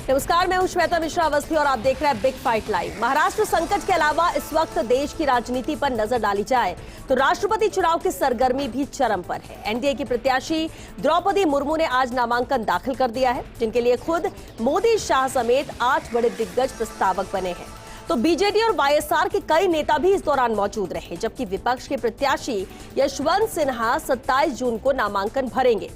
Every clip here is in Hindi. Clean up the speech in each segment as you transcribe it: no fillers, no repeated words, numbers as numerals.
नमस्कार, मैं हूं श्वेता मिश्रा अवस्थी और आप देख रहे हैं बिग फाइट लाइव। महाराष्ट्र संकट के अलावा इस वक्त देश की राजनीति पर नजर डाली जाए तो राष्ट्रपति चुनाव की सरगर्मी भी चरम पर है। एनडीए की प्रत्याशी द्रौपदी मुर्मू ने आज नामांकन दाखिल कर दिया है, जिनके लिए खुद मोदी, शाह समेत 8 बड़े दिग्गज प्रस्तावक बने हैं। तो बीजेडी और वाईएसआर के कई नेता भी इस दौरान मौजूद रहे, जबकि विपक्ष के प्रत्याशी यशवंत सिन्हा 27 जून को नामांकन भरेंगे।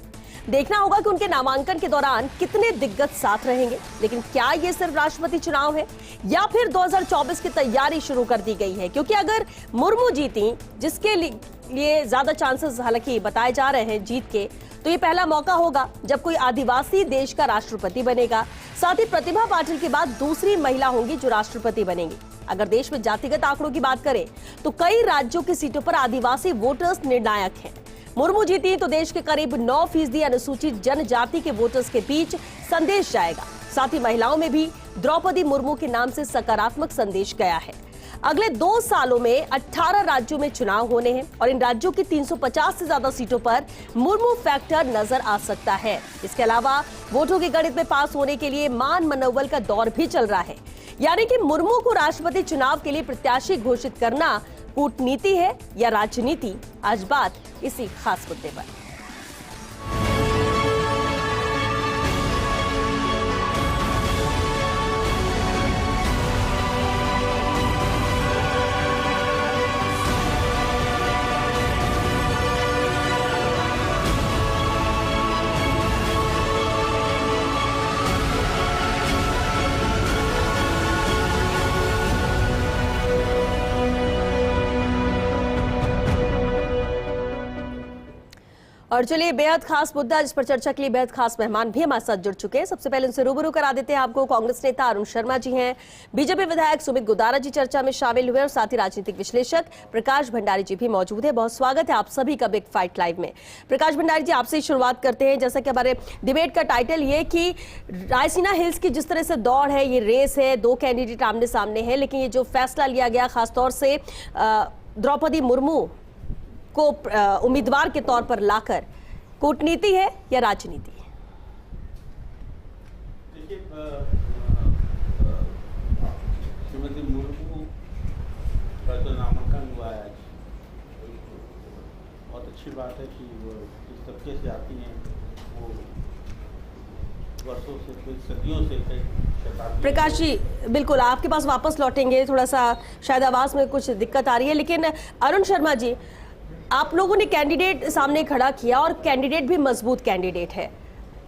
देखना होगा कि उनके नामांकन के दौरान कितने दिग्गज साथ रहेंगे। लेकिन क्या ये सिर्फ राष्ट्रपति चुनाव है या फिर 2024 की तैयारी शुरू कर दी गई है? क्योंकि अगर मुर्मू जीती, जिसके लिए ज्यादा चांसेस हालांकि बताए जा रहे हैं जीत के, तो ये पहला मौका होगा जब कोई आदिवासी देश का राष्ट्रपति बनेगा। साथ ही प्रतिभा पाटिल के बाद दूसरी महिला होंगी जो राष्ट्रपति बनेंगी। अगर देश में जातिगत आंकड़ों की बात करें तो कई राज्यों की सीटों पर आदिवासी वोटर्स निर्णायक हैं। मुर्मू जीती तो देश के करीब 9% अनुसूचित जनजाति के वोटर्स के बीच संदेश जाएगा। साथ ही महिलाओं में भी द्रौपदी मुर्मू के नाम से सकारात्मक संदेश गया है। अगले 2 सालों में 18 राज्यों में चुनाव होने हैं और इन राज्यों की 350 से ज्यादा सीटों पर मुर्मू फैक्टर नजर आ सकता है। इसके अलावा वोटों के गणित में पास होने के लिए मान मनोबल का दौर भी चल रहा है, यानी कि मुर्मू को राष्ट्रपति चुनाव के लिए प्रत्याशी घोषित करना कूटनीति है या राजनीति। आज बात इसी खास मुद्दे पर। और चलिए बेहद खास मुद्दा जिस पर चर्चा के लिए बेहद खास मेहमान भी हमारे साथ जुड़ चुके हैं। सबसे पहले उनसे रूबरू करा देते हैं आपको। कांग्रेस नेता अरुण शर्मा जी हैं, बीजेपी विधायक सुमित गोदारा जी चर्चा में शामिल हुए और साथ ही राजनीतिक विश्लेषक प्रकाश भंडारी जी भी मौजूद है। बहुत स्वागत है आप सभी का बिग फाइट लाइव में। प्रकाश भंडारी जी, आपसे शुरुआत करते हैं। जैसा कि हमारे डिबेट का टाइटल ये कि रायसीना हिल्स की जिस तरह से दौड़ है, ये रेस है, 2 कैंडिडेट आमने सामने है, लेकिन ये जो फैसला लिया गया खासतौर से द्रौपदी मुर्मू को उम्मीदवार के तौर पर लाकर, कूटनीति है या राजनीति है? देखिए, श्रीमती मुर्मू का तो नामांकन हुआ है आज। बहुत अच्छी बात है कि वो इस तबके से आती हैं, वो वर्षों से, कई सदियों से, कई शताब्दियों। प्रकाश जी, बिल्कुल आपके पास वापस लौटेंगे। थोड़ा सा शायद आवाज में कुछ दिक्कत आ रही है। लेकिन अरुण शर्मा जी, आप लोगों ने कैंडिडेट सामने खड़ा किया और कैंडिडेट भी मजबूत कैंडिडेट है,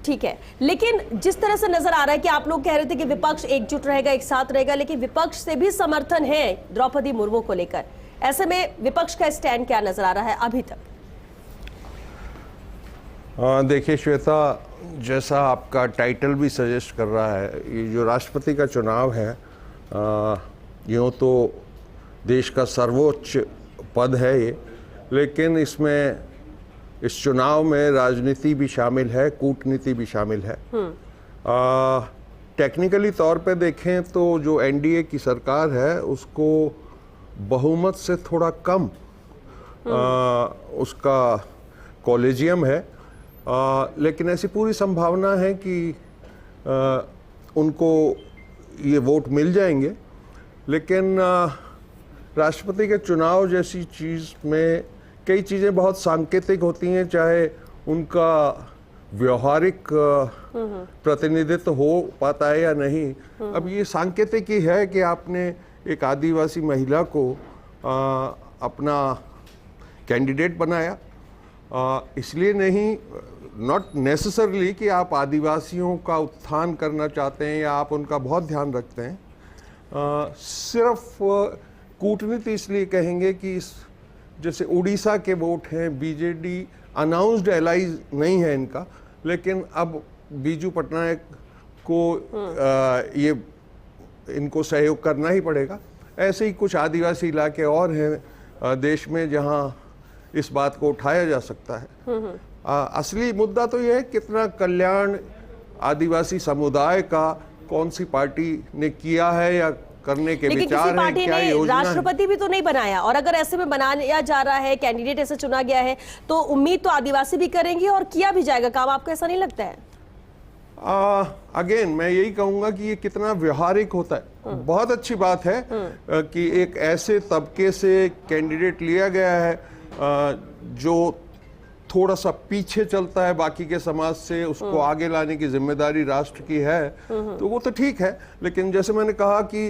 ठीक है, लेकिन जिस तरह से नजर आ रहा है कि आप लोग कह रहे थे कि विपक्ष एकजुट रहेगा, एक साथ रहेगा, लेकिन विपक्ष से भी समर्थन है द्रौपदी मुर्मू को लेकर। ऐसे में विपक्ष का स्टैंड क्या नजर आ रहा है अभी तक? देखिए श्वेता, जैसा आपका टाइटल भी सजेस्ट कर रहा है, ये जो राष्ट्रपति का चुनाव है, यूँ तो देश का सर्वोच्च पद है ये, लेकिन इसमें, इस चुनाव में राजनीति भी शामिल है, कूटनीति भी शामिल है। टेक्निकली तौर पे देखें तो जो एनडीए की सरकार है उसको बहुमत से थोड़ा कम उसका कॉलेजियम है, लेकिन ऐसी पूरी संभावना है कि उनको ये वोट मिल जाएंगे। लेकिन राष्ट्रपति के चुनाव जैसी चीज़ में कई चीज़ें बहुत सांकेतिक होती हैं, चाहे उनका व्यवहारिक प्रतिनिधित्व हो पाता है या नहीं। अब ये सांकेतिक ही है कि आपने एक आदिवासी महिला को अपना कैंडिडेट बनाया, इसलिए नहीं, नॉट नेसेसरली कि आप आदिवासियों का उत्थान करना चाहते हैं या आप उनका बहुत ध्यान रखते हैं। सिर्फ कूटनीति इसलिए कहेंगे कि जैसे उड़ीसा के वोट हैं, बीजेडी अनाउंस्ड एलाइज नहीं है इनका, लेकिन अब बीजू पटनायक को ये इनको सहयोग करना ही पड़ेगा। ऐसे ही कुछ आदिवासी इलाके और हैं देश में जहां इस बात को उठाया जा सकता है। असली मुद्दा तो यह है कितना कल्याण आदिवासी समुदाय का कौन सी पार्टी ने किया है या करने के विचार है, क्या योजना है? राष्ट्रपति भी तो नहीं बनाया, और अगर ऐसे में बनाया जा रहा है, कैंडिडेट ऐसे चुना गया है, तो उम्मीद तो आदिवासी भी करेंगे और किया भी जाएगा काम। आपको ऐसा नहीं लगता है? अगेन मैं यही कहूंगा कि ये कितना व्यवहारिक होता है। बहुत अच्छी बात है कि एक ऐसे तबके से कैंडिडेट लिया गया है जो थोड़ा सा पीछे चलता है बाकी के समाज से, उसको आगे लाने की जिम्मेदारी राष्ट्र की है, तो वो तो ठीक है। लेकिन जैसे मैंने कहा कि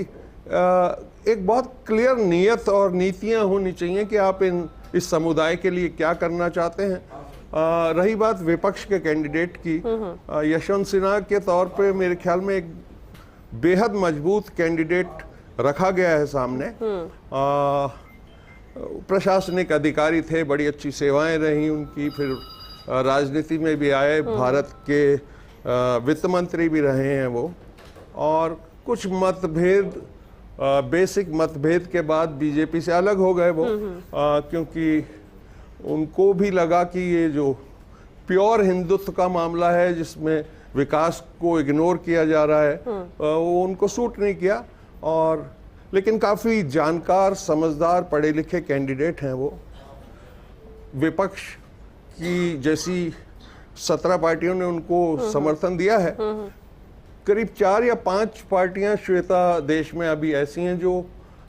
एक बहुत क्लियर नियत और नीतियां होनी चाहिए कि आप इस समुदाय के लिए क्या करना चाहते हैं। रही बात विपक्ष के कैंडिडेट की, यशवंत सिन्हा के तौर पे मेरे ख्याल में एक बेहद मजबूत कैंडिडेट रखा गया है सामने। प्रशासनिक अधिकारी थे, बड़ी अच्छी सेवाएं रही उनकी, फिर राजनीति में भी आए, भारत के वित्त मंत्री भी रहे हैं वो, और कुछ मतभेद, बेसिक मतभेद के बाद बीजेपी से अलग हो गए वो, क्योंकि उनको भी लगा कि ये जो प्योर हिंदुत्व का मामला है जिसमें विकास को इग्नोर किया जा रहा है, वो उनको सूट नहीं किया। और लेकिन काफ़ी जानकार, समझदार, पढ़े लिखे कैंडिडेट हैं वो। विपक्ष की जैसी 17 पार्टियों ने उनको समर्थन दिया है, करीब 4 या 5 पार्टियां श्वेता देश में अभी ऐसी हैं जो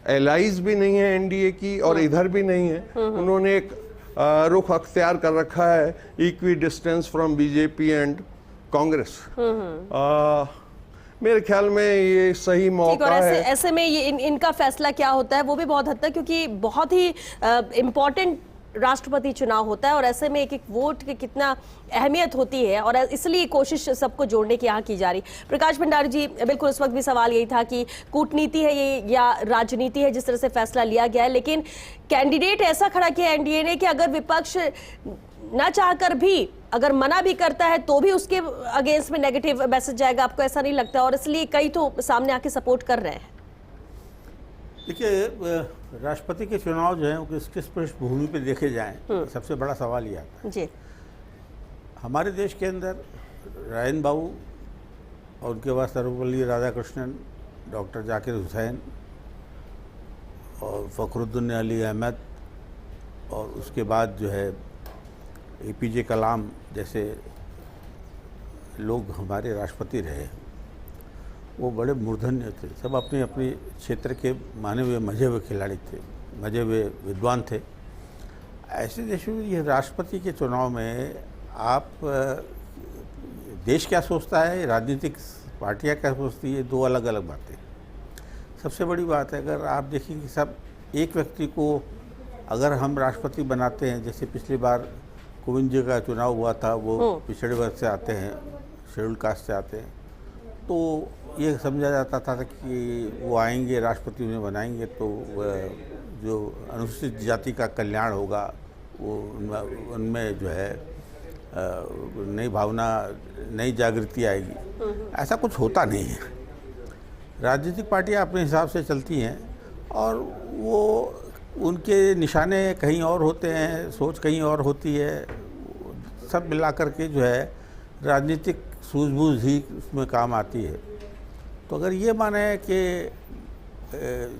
एलाइज भी नहीं है एनडीए की और इधर भी नहीं है। उन्होंने एक रुख अख्तियार कर रखा है, equi distance from BJP and Congress. मेरे ख्याल में ये सही मौका है। ऐसे में ये इनका फैसला क्या होता है वो भी बहुत हद तक, क्योंकि बहुत ही इम्पोर्टेंट राष्ट्रपति चुनाव होता है और ऐसे में एक एक वोट की कितना अहमियत होती है, और इसलिए कोशिश सबको जोड़ने की यहाँ की जा रही। प्रकाश भंडारी जी, बिल्कुल उस वक्त भी सवाल यही था कि कूटनीति है ये या राजनीति है जिस तरह से फैसला लिया गया है, लेकिन कैंडिडेट ऐसा खड़ा किया एनडीए ने कि अगर विपक्ष ना चाहकर भी अगर मना भी करता है तो भी उसके अगेंस्ट में नेगेटिव मैसेज जाएगा, आपको ऐसा नहीं लगता? और इसलिए कई तो सामने आके सपोर्ट कर रहे हैं। देखिए, राष्ट्रपति के चुनाव जो है वो किस पृष्ठभूमि पे देखे जाएं, सबसे बड़ा सवाल ये आता है। जी, हमारे देश के अंदर रायन बाबू और उनके बाद सर्वपल्ली राधाकृष्णन, डॉक्टर जाकिर हुसैन और फखरुद्दीन अली अहमद, और उसके बाद जो है एपीजे कलाम जैसे लोग हमारे राष्ट्रपति रहे। वो बड़े मूर्धन्य थे, सब अपने अपने क्षेत्र के माने हुए मजे हुए खिलाड़ी थे, मजे हुए विद्वान थे। ऐसे देशों में ये राष्ट्रपति के चुनाव में आप देश क्या सोचता है, राजनीतिक पार्टियां क्या सोचती है, दो अलग अलग बातें। सबसे बड़ी बात है, अगर आप देखें कि सब एक व्यक्ति को अगर हम राष्ट्रपति बनाते हैं, जैसे पिछली बार कोविंद जी का चुनाव हुआ था, वो पिछड़े वर्ग से आते हैं, शेड्यूल कास्ट से आते हैं, तो ये समझा जाता था कि वो आएंगे, राष्ट्रपति उन्हें बनाएंगे तो जो अनुसूचित जाति का कल्याण होगा वो उनमें जो है नई भावना, नई जागृति आएगी। ऐसा कुछ होता नहीं है। राजनीतिक पार्टियां अपने हिसाब से चलती हैं और वो उनके निशाने कहीं और होते हैं, सोच कहीं और होती है। सब मिलाकर के जो है राजनीतिक सूझबूझ ही उसमें काम आती है। तो अगर ये माने कि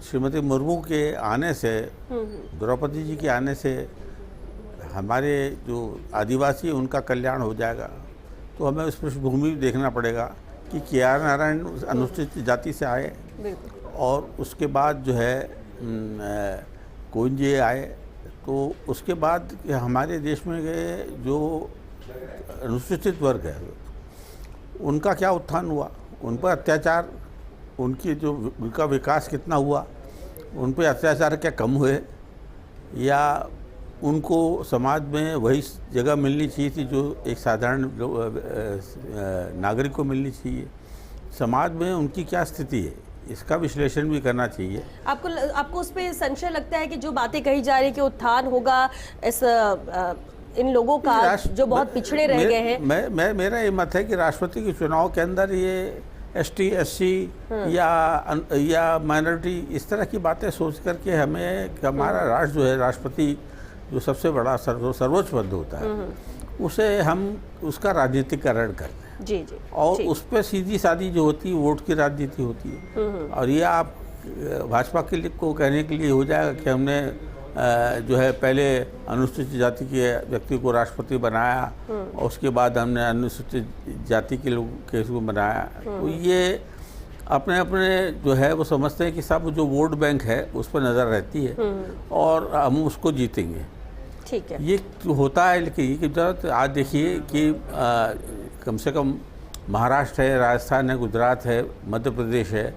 श्रीमती मुर्मू के आने से, द्रौपदी जी के आने से हमारे जो आदिवासी हैं उनका कल्याण हो जाएगा, तो हमें उस पृष्ठभूमि देखना पड़ेगा कि के.आर. नारायण अनुसूचित जाति से आए और उसके बाद जो है कोविंद जी आए, तो उसके बाद हमारे देश में जो अनुसूचित वर्ग है उनका क्या उत्थान हुआ, उन पर अत्याचार, उनका विकास कितना हुआ, उन पर अत्याचार क्या कम हुए, या उनको समाज में वही जगह मिलनी चाहिए थी जो एक साधारण नागरिक को मिलनी चाहिए। समाज में उनकी क्या स्थिति है, इसका विश्लेषण भी करना चाहिए। आपको उस पर संशय लगता है कि जो बातें कही जा रही कि उत्थान होगा इन लोगों का जो बहुत पिछड़े रह गए हैं? मेरा ये मत है कि राष्ट्रपति के चुनाव के अंदर ये ST SC या माइनॉरिटी इस तरह की बातें सोच करके हमें हमारा राष्ट्र जो है, राष्ट्रपति जो सबसे बड़ा सर्वोच्च पद होता है, उसे हम उसका राजनीतिकरण करते हैं। जी जी। और उस पर सीधी सादी जो होती है वोट की राजनीति होती है। और ये आप भाजपा के लिए को कहने के लिए हो जाएगा कि हमने जो है पहले अनुसूचित जाति के व्यक्ति को राष्ट्रपति बनाया और उसके बाद हमने अनुसूचित जाति के लोग के इसको बनाया। तो ये अपने अपने जो है वो समझते हैं कि सब जो वोट बैंक है उस पर नज़र रहती है और हम उसको जीतेंगे। ठीक है, ये तो होता है, लेकिन ये आज देखिए कि कम से कम महाराष्ट्र है, राजस्थान है, गुजरात है, मध्य प्रदेश है,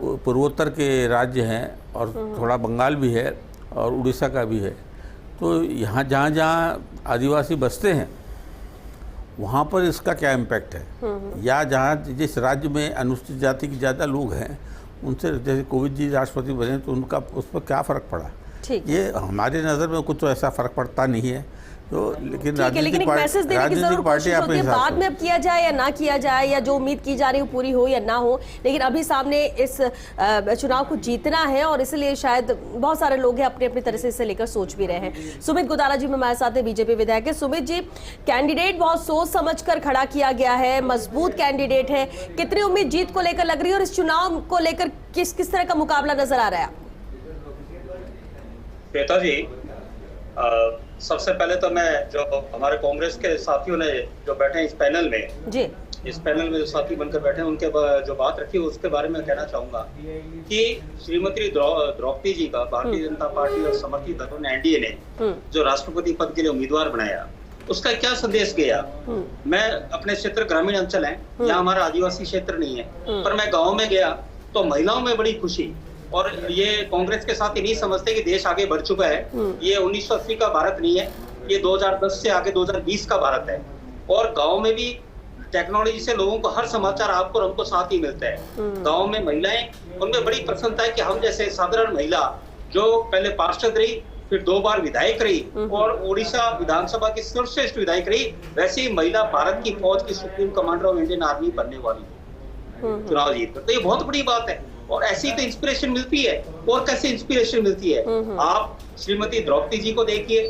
पूर्वोत्तर के राज्य हैं और थोड़ा बंगाल भी है और उड़ीसा का भी है। तो यहाँ जहाँ जहाँ आदिवासी बसते हैं वहाँ पर इसका क्या इम्पैक्ट है, या जहाँ जिस राज्य में अनुसूचित जाति के ज़्यादा लोग हैं उनसे जैसे कोविंद जी राष्ट्रपति बने तो उनका उस पर क्या फ़र्क पड़ा। ठीक, ये हमारी नज़र में कुछ तो ऐसा फ़र्क पड़ता नहीं है। तो लेकिन लेकिन एक मैसेज देने की जरूर कोशिश होती है, बाद में अब किया जाए या ना किया जाए, या जो उम्मीद की जा रही हो पूरी हो या ना हो, लेकिन अभी सामने इस चुनाव को जीतना है और इसलिए शायद बहुत सारे लोग हैं अपनी अपनी तरह से इसे लेकर सोच भी रहे हैं। सुमित गोदारा जी में हमारे साथ है, बीजेपी विधायक है। सुमित जी, कैंडिडेट बहुत सोच समझ कर खड़ा किया गया है, मजबूत कैंडिडेट है, कितनी उम्मीद जीत को लेकर लग रही है और इस चुनाव को लेकर किस किस तरह का मुकाबला नजर आ रहा है? श्वेता जी, सबसे पहले तो मैं जो हमारे कांग्रेस के साथियों ने जो बैठे हैं इस पैनल में जी, इस पैनल में जो साथी बनकर बैठे हैं उनके जो बात रखी है उसके बारे में कहना चाहूंगा कि श्रीमती द्रौपदी जी का भारतीय जनता पार्टी और समर्थित दलों ने, एनडीए ने जो राष्ट्रपति पद के लिए उम्मीदवार बनाया, उसका क्या संदेश गया। मैं अपने क्षेत्र ग्रामीण अंचल है, यहाँ हमारा आदिवासी क्षेत्र नहीं है, पर मैं गाँव में गया तो महिलाओं में बड़ी खुशी, और ये कांग्रेस के साथ ये नहीं समझते कि देश आगे बढ़ चुका है। ये 1980 का भारत नहीं है, ये 2010 से आगे 2020 का भारत है। और गांव में भी टेक्नोलॉजी से लोगों को हर समाचार आपको और हमको साथ ही मिलता है। गांव में महिलाएं, उनमें बड़ी प्रसन्नता है कि हम जैसे साधारण महिला जो पहले पार्षद रही, फिर 2 बार विधायक रही और उड़ीसा विधानसभा की सर्वश्रेष्ठ विधायक रही, वैसे ही महिला भारत की फौज की supreme commander of Indian army बनने वाली है चुनाव जीत कर। तो ये बहुत बड़ी बात है और ऐसी तो इंस्पिरेशन मिलती है। और कैसे इंस्पिरेशन मिलती है, आप श्रीमती द्रौपदी जी को देखिए,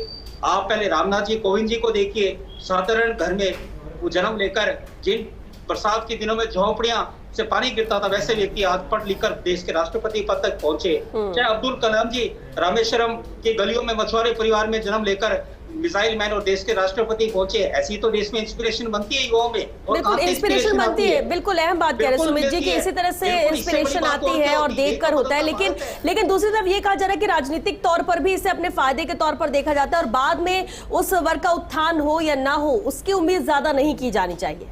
आप पहले रामनाथ जी कोविंद जी को देखिए, साधारण घर में वो जन्म लेकर जिन बरसात के दिनों में झोंपड़ियां से पानी गिरता था, वैसे व्यक्ति आज पढ़ लिख कर देश के राष्ट्रपति पद तक पहुंचे। चाहे अब्दुल कलाम जी रामेश्वरम की गलियों में मछुआरे परिवार में जन्म लेकर मिसाइल मैन और देश के राष्ट्रपति पहुंचे। ऐसी तो देश में इंस्पिरेशन बनती है युवाओं में, और बिल्कुल इंस्पिरेशन बनती है। बिल्कुल अहम बात कह रहे हैं सुमित जी की, इसी तरह से इंस्पिरेशन आती है और देखकर होता है। लेकिन दूसरी तरफ ये कहा जा रहा है कि राजनीतिक तौर पर भी इसे अपने फायदे के तौर पर देखा जाता है और बाद में उस वर्ग का उत्थान हो या ना हो उसकी उम्मीद ज्यादा नहीं की जानी चाहिए।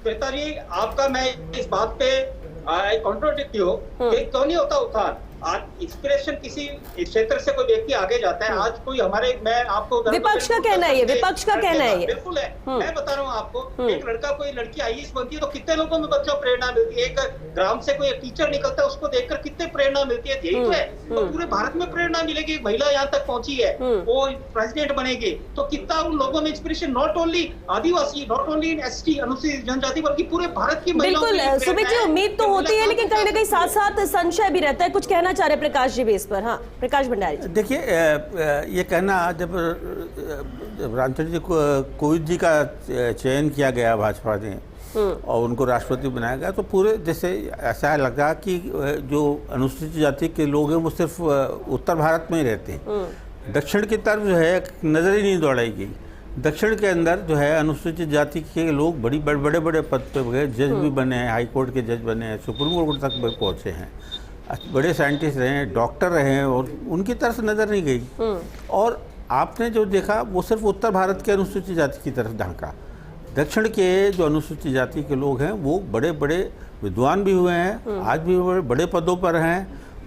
श्वेता जी, आपका मैं इस बात पे कॉन्ट्रोडिक्ट हो कि क्यों नहीं होता उत्थान। आज इंस्पिरेशन किसी क्षेत्र से कोई व्यक्ति आगे जाता है, आज कोई हमारे, मैं आपको विपक्ष का कहना है ये, विपक्ष का कहना है ये, बिल्कुल है। मैं बता रहा हूँ आपको, एक लड़का कोई लड़की आईएएस बनती है तो कितने लोगों में बच्चों प्रेरणा मिलती है। एक ग्राम से कोई टीचर निकलता है, उसको देखकर कितने प्रेरणा मिलती है। यही तो है, तो पूरे भारत में प्रेरणा मिलेगी। एक महिला यहाँ तक पहुंची है, वो प्रेसिडेंट बनेगी तो कितना उन लोगों में inspiration, not only Adivasi, not only ST अनुसूचित जनजाति, बल्कि पूरे भारत की महिलाओं। बिल्कुल सुमित जी, उम्मीद तो होती है लेकिन कहीं ना कहीं साथ साथ संशय भी रहता है। कुछ कहना चाह रहे प्रकाश जी भी इस पर? हाँ, प्रकाश भंडारी जी। देखिए, ये कहना जब रामचंद्र जी कोविंद जी का चयन किया गया भाजपा ने और उनको राष्ट्रपति बनाया गया, तो पूरे जैसे ऐसा लगा कि जो अनुसूचित जाति के लोग हैं वो सिर्फ उत्तर भारत में ही रहते हैं, दक्षिण की तरफ जो है नजर ही नहीं दौड़ाई गई। दक्षिण के अंदर जो है अनुसूचित जाति के लोग बड़े बड़े पद पे गए, जज भी बने हैं, हाई कोर्ट के जज बने हैं, सुप्रीम कोर्ट तक पहुँचे हैं, बड़े साइंटिस्ट रहे हैं, डॉक्टर रहे हैं, और उनकी तरफ नज़र नहीं गई। और आपने जो देखा वो सिर्फ उत्तर भारत के अनुसूचित जाति की तरफ झांका। दक्षिण के जो अनुसूचित जाति के लोग हैं वो बड़े बड़े विद्वान भी हुए हैं, आज भी बड़े पदों पर हैं,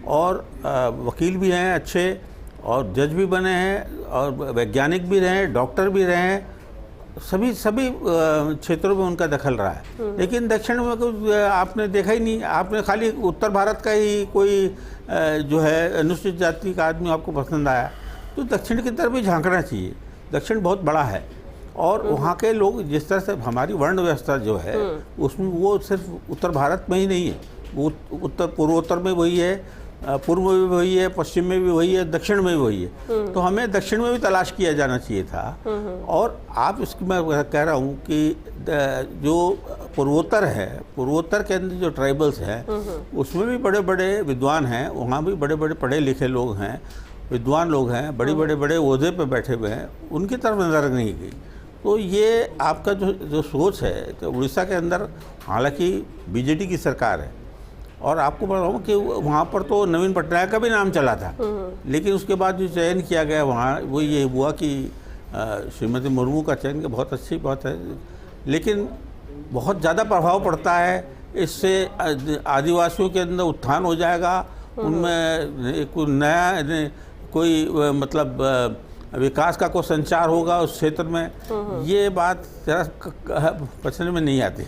और वकील भी हैं अच्छे, और जज भी बने हैं, और वैज्ञानिक भी रहे हैं, डॉक्टर भी रहे हैं, सभी क्षेत्रों में उनका दखल रहा है। लेकिन दक्षिण में कुछ आपने देखा ही नहीं। आपने खाली उत्तर भारत का ही कोई जो है अनुसूचित जाति का आदमी आपको पसंद आया, तो दक्षिण की तरफ भी झांकना चाहिए। दक्षिण बहुत बड़ा है और वहाँ के लोग जिस तरह से हमारी वर्ण व्यवस्था जो है उसमें वो सिर्फ उत्तर भारत में ही नहीं है, वो पूर्वोत्तर में वही है, पूर्व में भी वही है, पश्चिम में भी वही है, दक्षिण में भी वही है। तो हमें दक्षिण में भी तलाश किया जाना चाहिए था। और आप इसकी मैं कह रहा हूँ कि जो पूर्वोत्तर है, पूर्वोत्तर के अंदर जो ट्राइबल्स हैं उसमें भी बड़े बड़े विद्वान हैं, वहाँ भी बड़े बड़े पढ़े लिखे लोग हैं, विद्वान लोग हैं, बड़े ओहदे पे बैठे हुए हैं, उनकी तरफ नज़र नहीं गई। तो ये आपका जो सोच है कि उड़ीसा के अंदर हालांकि बीजेडी की सरकार है और आपको बताऊँ कि वहाँ पर तो नवीन पटनायक का भी नाम चला था, लेकिन उसके बाद जो चयन किया गया वहाँ वो ये हुआ कि श्रीमती मुर्मू का चयन बहुत अच्छी बात है, लेकिन बहुत ज़्यादा प्रभाव पड़ता है इससे आदिवासियों के अंदर उत्थान हो जाएगा, उनमें कोई नया कोई मतलब विकास का कोई संचार होगा उस क्षेत्र में, ये बात जरा पसंद में नहीं आती।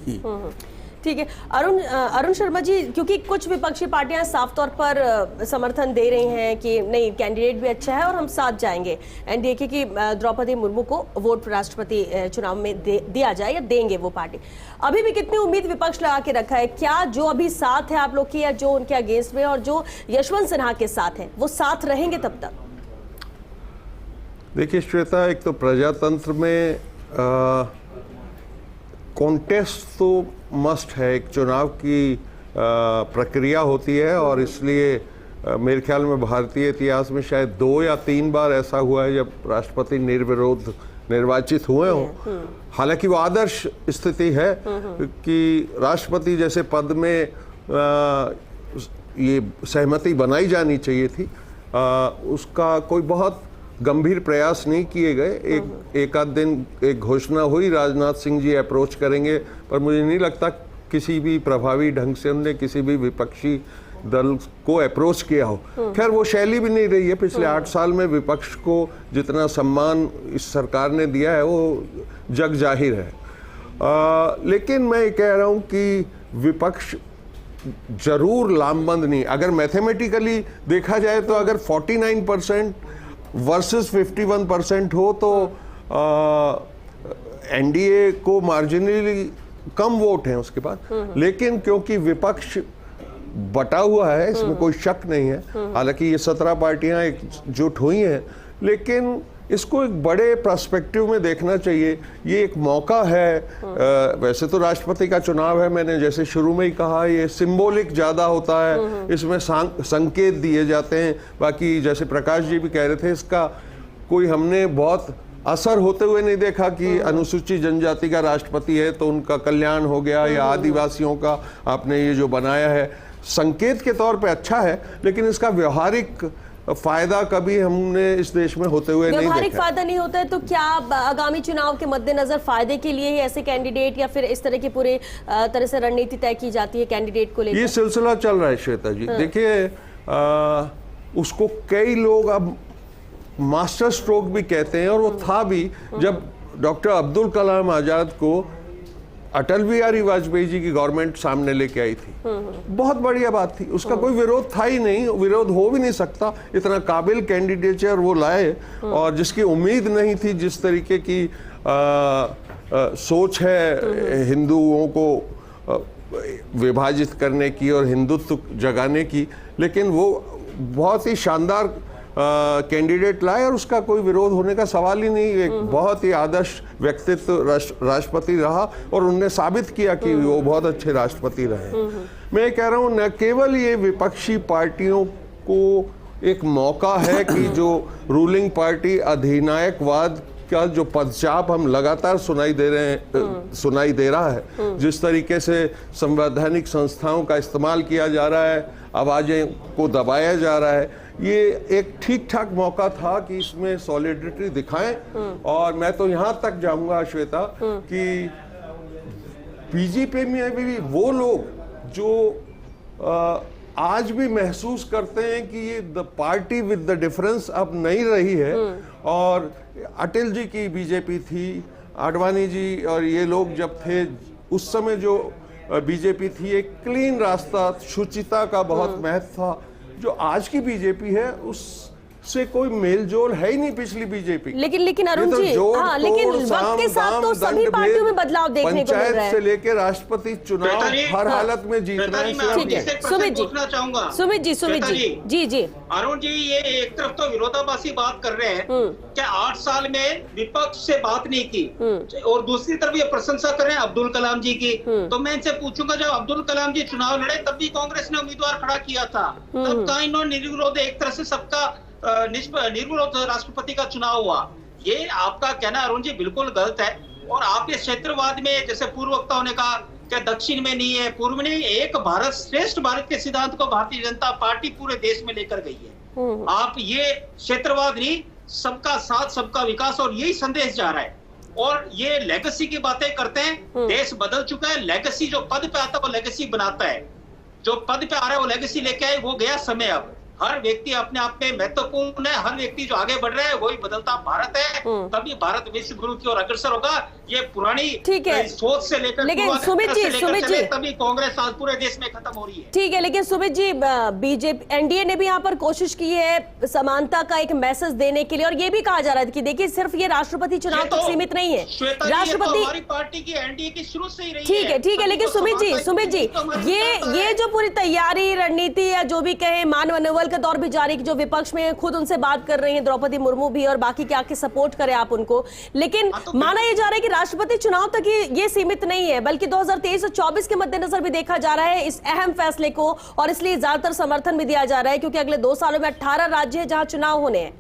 ठीक है अरुण शर्मा जी, क्योंकि कुछ विपक्षी पार्टियां साफ तौर पर समर्थन दे रही हैं कि नहीं कैंडिडेट भी अच्छा है और हम साथ जाएंगे एनडीए की द्रौपदी मुर्मू को वोट राष्ट्रपति चुनाव में दिया जाए या देंगे वो पार्टी, अभी भी कितनी उम्मीद विपक्ष लगा के रखा है? क्या जो अभी साथ है आप लोग की या जो उनके अगेंस्ट में और जो यशवंत सिन्हा के साथ है वो साथ रहेंगे तब तक? देखिए श्वेता, एक तो प्रजातंत्र में कॉन्टेस्ट तो मस्ट है, एक चुनाव की प्रक्रिया होती है और इसलिए मेरे ख्याल में भारतीय इतिहास में शायद 2 या 3 बार ऐसा हुआ है जब राष्ट्रपति निर्विरोध निर्वाचित हुए हों। हालांकि वो आदर्श स्थिति है कि राष्ट्रपति जैसे पद में ये सहमति बनाई जानी चाहिए थी, उसका कोई बहुत गंभीर प्रयास नहीं किए गए। एक आध दिन एक घोषणा हुई राजनाथ सिंह जी अप्रोच करेंगे, पर मुझे नहीं लगता किसी भी प्रभावी ढंग से उन्होंने किसी भी विपक्षी दल को अप्रोच किया हो। खैर वो शैली भी नहीं रही है। पिछले 8 साल में विपक्ष को जितना सम्मान इस सरकार ने दिया है वो जग जाहिर है। लेकिन मैं ये कह रहा हूँ कि विपक्ष जरूर लामबंद नहीं, अगर मैथमेटिकली देखा जाए तो अगर 49% वर्सेस 51% हो तो एनडीए को मार्जिनली कम वोट हैं उसके पास, लेकिन क्योंकि विपक्ष बटा हुआ है इसमें कोई शक नहीं है। हालांकि ये 17 पार्टियां एकजुट हुई हैं, लेकिन इसको एक बड़े पर्सपेक्टिव में देखना चाहिए। ये एक मौका है। वैसे तो राष्ट्रपति का चुनाव है, मैंने जैसे शुरू में ही कहा, ये सिंबॉलिक ज़्यादा होता है, इसमें संकेत दिए जाते हैं। बाकी जैसे प्रकाश जी भी कह रहे थे, इसका कोई हमने बहुत असर होते हुए नहीं देखा कि अनुसूचित जनजाति का राष्ट्रपति है तो उनका कल्याण हो गया, या आदिवासियों का आपने ये जो बनाया है, संकेत के तौर पे अच्छा है, लेकिन इसका व्यवहारिक फायदा कभी हमने इस देश में होते हुए नहीं देखा। व्यवहारिक फायदा नहीं होता है तो क्या आगामी चुनाव के मद्देनजर फायदे के लिए ही ऐसे कैंडिडेट या फिर इस तरह की पूरे तरह से रणनीति तय की जाती है कैंडिडेट को लेकर? ये सिलसिला चल रहा है श्वेता जी। देखिए उसको कई लोग अब मास्टर स्ट्रोक भी कहते हैं, और वो था भी जब डॉक्टर अब्दुल कलाम आजाद को अटल बिहारी वाजपेयी जी की गवर्नमेंट सामने लेके आई थी। बहुत बढ़िया बात थी, उसका कोई विरोध था ही नहीं, विरोध हो भी नहीं सकता। इतना काबिल कैंडिडेचर वो लाए और जिसकी उम्मीद नहीं थी, जिस तरीके की सोच है हिंदुओं को विभाजित करने की और हिंदुत्व जगाने की, लेकिन वो बहुत ही शानदार कैंडिडेट लाए और उसका कोई विरोध होने का सवाल ही नहीं। एक बहुत ही आदर्श व्यक्तित्व राष्ट्रपति रहा और उनने साबित किया कि वो बहुत अच्छे राष्ट्रपति रहे। मैं कह रहा हूँ न केवल ये विपक्षी पार्टियों को एक मौका है कि जो रूलिंग पार्टी अधिनायकवाद का जो पदचाप हम लगातार सुनाई दे रहा है, जिस तरीके से संवैधानिक संस्थाओं का इस्तेमाल किया जा रहा है, आवाजें को दबाया जा रहा है, ये एक ठीक ठाक मौका था कि इसमें सॉलिडिटी दिखाएं। और मैं तो यहां तक जाऊंगा श्वेता कि बीजेपी में भी वो लोग जो आज भी महसूस करते हैं कि ये the party with the difference अब नहीं रही है, और अटल जी की बीजेपी थी, आडवाणी जी और ये लोग जब थे उस समय जो बीजेपी थी, एक क्लीन रास्ता, शुचिता का बहुत महत्व था। जो आज की बीजेपी है उससे कोई मेलजोल है ही नहीं पिछली बीजेपी। लेकिन अरुण जी, हाँ, लेकिन वक्त के साथ तो सभी पार्टियों में बदलाव देखने को मिल रहा है। पंचायत से लेकर राष्ट्रपति चुनाव हर हालत में जीतना है। ठीक है, सुमित जी, अरुण जी, ये एक तरफ तो विरोधाभासी बात कर रहे हैं, क्या 8 साल में विपक्ष से बात नहीं की, और दूसरी तरफ ये प्रशंसा कर रहे हैं अब्दुल कलाम जी की। तो मैं इनसे पूछूंगा, जब अब्दुल कलाम जी चुनाव लड़े तब भी कांग्रेस ने उम्मीदवार खड़ा किया था, तब कहाँ इन्होंने निर्विरोध एक तरह से सबका निर्विरोध राष्ट्रपति का चुनाव हुआ। ये आपका कहना अरुण जी बिल्कुल गलत है। और आप ये क्षेत्रवाद में, जैसे पूर्व वक्ताओं ने कहा क्या दक्षिण में नहीं है, पूर्व में नहीं, एक भारत श्रेष्ठ भारत के सिद्धांत को भारतीय जनता पार्टी पूरे देश में लेकर गई है। आप ये क्षेत्रवाद नहीं, सबका साथ सबका विकास, और यही संदेश जा रहा है। और ये लेगेसी की बातें करते हैं, देश बदल चुका है। लेगेसी जो पद पे आता है वो लेगेसी बनाता है, जो पद पे आ रहा है वो लेगेसी लेके आए, वो गया समय। अब हर व्यक्ति अपने आप में महत्वपूर्ण है, हर व्यक्ति जो आगे बढ़ रहा है वही बदलता भारत है, तभी भारत विश्व गुरु की ओर अग्रसर होगा। ये पुरानी सोच से लेकर, लेकिन सुमित जी तभी कांग्रेस आज पूरे देश में खत्म हो रही है। ठीक है, लेकिन सुमित जी बीजेपी एनडीए ने भी यहाँ पर कोशिश की है समानता का एक मैसेज देने के लिए, और ये भी कहा जा रहा है कि देखिए सिर्फ ये राष्ट्रपति चुनाव तक सीमित नहीं है, राष्ट्रपति हमारी पार्टी की एनडीए की शुरू से ही रही है। ठीक है, लेकिन सुमित जी ये जो पूरी तैयारी रणनीति या जो भी कहे मान मनोबल का दौर भी जारी, जो विपक्ष में खुद उनसे बात कर रही हैं द्रौपदी मुर्मू भी, और बाकी के आके सपोर्ट करें आप उनको, लेकिन माना ये जा रहा है कि राष्ट्रपति चुनाव तक ये सीमित नहीं है, बल्कि 2023 और 24 के मद्देनजर भी देखा जा रहा है इस अहम फैसले को, और इसलिए ज्यादातर समर्थन भी दिया जा रहा है क्योंकि अगले 2 सालों में 18 राज्य है जहां चुनाव होने हैं।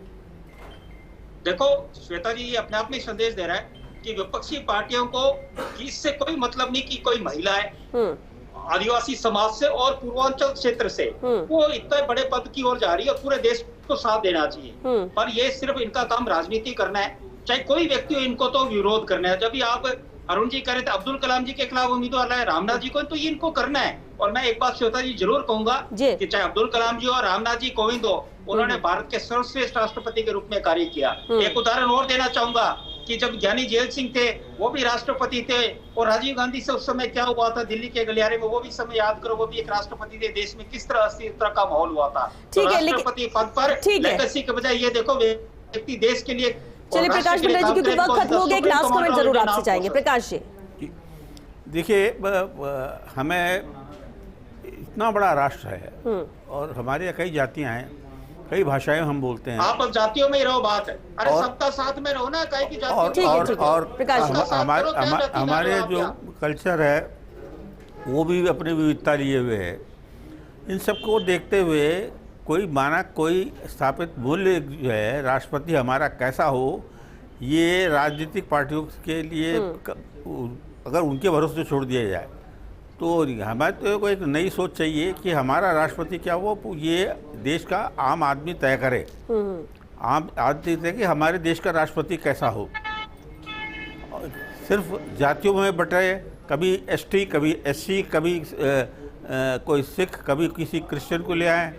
देखो श्वेता जी, ये अपने आप में संदेश दे रहा है कि विपक्षी पार्टियों को इससे कोई मतलब नहीं कि कोई महिला है आदिवासी समाज से और पूर्वांचल क्षेत्र से, वो इतने बड़े पद की ओर जा रही है, पूरे देश को साथ देना चाहिए। पर ये सिर्फ इनका काम राजनीति करना है, चाहे कोई व्यक्ति हो, इनको तो विरोध करना है। जब भी आप अरुण जी कह रहे थे अब्दुल कलाम जी के खिलाफ उम्मीदवार लाए, रामनाथ जी को, तो ये इनको करना है। और मैं एक बात श्वेता जी जरूर कहूंगा कि चाहे अब्दुल कलाम जी और रामनाथ जी कोविंद हो, उन्होंने भारत के सर्वश्रेष्ठ राष्ट्रपति के रूप में कार्य किया। एक उदाहरण और देना चाहूंगा कि जब ज्ञानी जेल सिंह थे वो भी राष्ट्रपति थे, और राजीव गांधी से उस समय क्या हुआ था दिल्ली के गलियारे में, वो भी समय याद करो, वो भी एक राष्ट्रपति थे, देश में किस तरह अस्थिरता का माहौल हुआ था। तो राष्ट्रपति पद पर लेगेसी के बजाय ये देखो व्यक्ति देश के लिए। चलिए प्रकाश मंडल जी, क्योंकि वक्त खत्म हो गया, एक लास्ट कमेंट जरूर आपसे चाहेंगे। प्रकाश जी देखिए, हमें इतना बड़ा राष्ट्र है और हमारे यहाँ कई जातियां हैं, कई भाषाएं हम बोलते हैं। आप जातियों में ही रहो, बात है, अरे सबका साथ में रहो ना, कई की जाति। और हमारे जो कल्चर है वो भी अपनी विविधता लिए हुए है। इन सबको देखते हुए कोई स्थापित मूल्य जो है राष्ट्रपति हमारा कैसा हो, ये राजनीतिक पार्टियों के लिए अगर उनके भरोसे छोड़ दिया जाए तो हमें तो एक नई सोच चाहिए कि हमारा राष्ट्रपति क्या हो, ये देश का आम आदमी तय करे। आम आदमी तय कि हमारे देश का राष्ट्रपति कैसा हो। सिर्फ जातियों में बटे, कभी एसटी, कभी एससी, कभी कोई सिख, कभी किसी क्रिश्चियन को ले आए,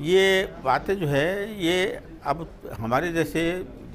ये बातें जो है ये अब हमारे जैसे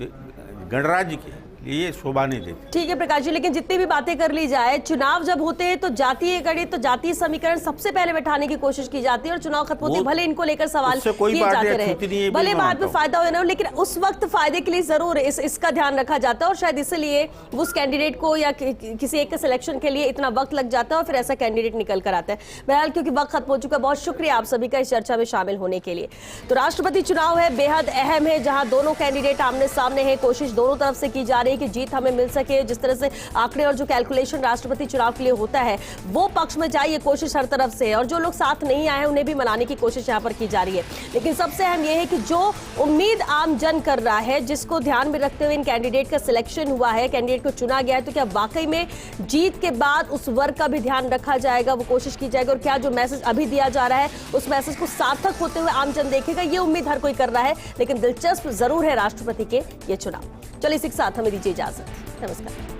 गणराज्य के ये शोभा नहीं देती। ठीक है प्रकाश जी, लेकिन जितनी भी बातें कर ली जाए, चुनाव जब होते हैं तो जातीय गणित, तो जातीय समीकरण सबसे पहले बैठाने की कोशिश की जाती है, और चुनाव खत्म होते भले इनको लेकर सवाल किए जाते रहे, भले बाद में फायदा हो ना हो, लेकिन उस वक्त फायदे के लिए जरूर इसका ध्यान रखा जाता है, और शायद इसलिए उस कैंडिडेट को या किसी एक के सिलेक्शन के लिए इतना वक्त लग जाता है और फिर ऐसा कैंडिडेट निकल कर आता है। बहरहाल क्योंकि वक्त खत्म हो चुका है, बहुत शुक्रिया आप सभी का इस चर्चा में शामिल होने के लिए। तो राष्ट्रपति चुनाव है, बेहद अहम है, जहां दोनों कैंडिडेट आमने सामने है, कोशिश दोनों तरफ से की जा रही है कि जीत हमें मिल सके। जिस तरह से आंकड़े और जो कैलकुलेशन राष्ट्रपति चुनाव के लिए होता है वो पक्ष में जाए, ये कोशिश हर तरफ से है, और जो लोग साथ नहीं आए हैं उन्हें भी मनाने की कोशिश यहां पर की जा रही है। लेकिन सबसे अहम यह है कि जो उम्मीद आम जन कर रहा है, जिसको ध्यान में रखते हुए इन कैंडिडेट का सिलेक्शन हुआ है, कैंडिडेट को चुना गया है, तो क्या वाकई में जीत के बाद उस वर्ग का भी ध्यान रखा जाएगा, वो कोशिश की जाएगी, और क्या जो मैसेज अभी दिया जा रहा है उस मैसेज को सार्थक होते हुए आम जन देखेगा, ये उम्मीद हर कोई कर रहा है। लेकिन दिलचस्प जरूर है राष्ट्रपति के ये चुनाव। चलिए इसी के साथ हमें दीजिए इजाजत। नमस्कार।